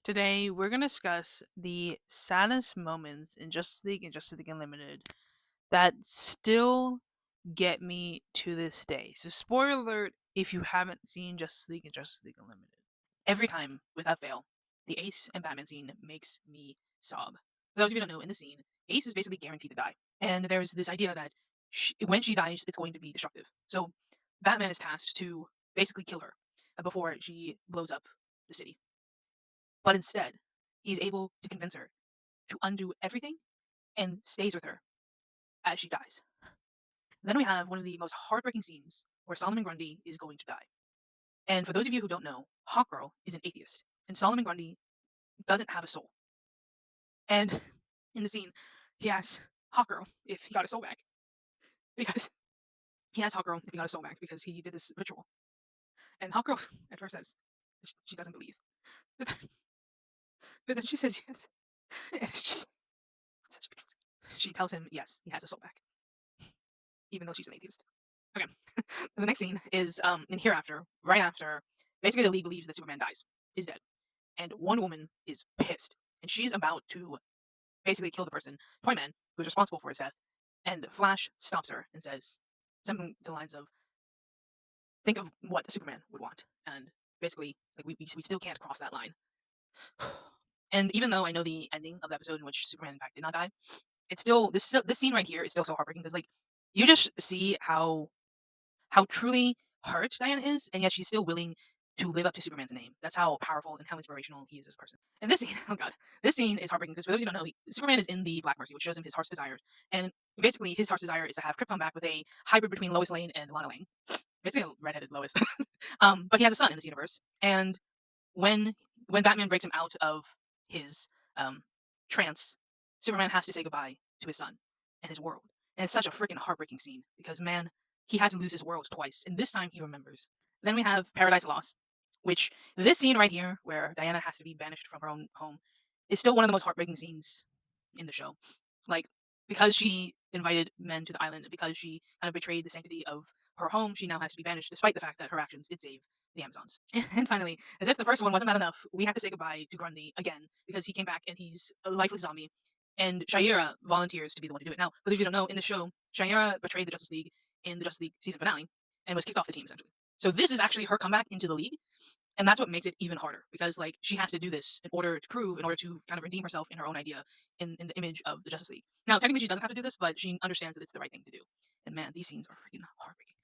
Today, we're going to discuss the saddest moments in Justice League and Justice League Unlimited that still get me to this day. So, spoiler alert if you haven't seen Justice League and Justice League Unlimited. Every time, without fail, the Ace and Batman scene makes me sob. For those of you who don't know, in the scene, Ace is basically guaranteed to die. And there's this idea that when she dies, it's going to be destructive. So, Batman is tasked to basically kill her before she blows up the city. But instead, he's able to convince her to undo everything and stays with her as she dies. Then we have one of the most heartbreaking scenes where Solomon Grundy is going to die. And for those of you who don't know, Hawkgirl is an atheist, and Solomon Grundy doesn't have a soul. And in the scene, he asks Hawkgirl if he got his soul back because he asked Hawkgirl if he got his soul back because he did this ritual. And Hawkgirl at first says she doesn't believe, but then she says yes, and it's just such a beautiful scene. She tells him yes, he has his soul back, even though she's an atheist. Okay. The next scene is in Hereafter, right after basically the League believes that Superman dies, is dead. And one woman is pissed. And she's about to basically kill the person, Toyman, who's responsible for his death. And Flash stops her and says something to the lines of, think of what the Superman would want. And basically, like we still can't cross that line. And even though I know the ending of the episode in which Superman in fact did not die, it's still this scene right here is still so heartbreaking because like you just see how truly hurt Diana is, and yet she's still willing to live up to Superman's name. That's how powerful and how inspirational he is as a person. And this scene, oh god, this scene is heartbreaking because for those who don't know, Superman is in the Black Mercy, which shows him his heart's desire. And basically, his heart's desire is to have Krypton back with a hybrid between Lois Lane and Lana Lang. Basically, a redheaded Lois. But he has a son in this universe, and when when Batman breaks him out of his um, trance, Superman has to say goodbye to his son and his world. And it's such a freaking heartbreaking scene because man, he had to lose his world twice, and this time he remembers. Then we have Paradise Lost, which this scene right here, where Diana has to be banished from her own home, is still one of the most heartbreaking scenes in the show. Like because she invited men to the island, because she kind of betrayed the sanctity of her home, she now has to be banished, despite the fact that her actions did save the Amazons. And finally, as if the first one wasn't bad enough, we have to say goodbye to Grundy again because he came back and he's a lifeless zombie. And Shaira volunteers to be the one to do it. Now, for those of you who don't know, in the show, Shaira betrayed the Justice League in the Justice League season finale and was kicked off the team essentially. So this is actually her comeback into the league, and that's what makes it even harder because like she has to do this in order to kind of redeem herself in her own idea in the image of the Justice League. Now, technically, she doesn't have to do this, but she understands that it's the right thing to do. And man, these scenes are freaking heartbreaking.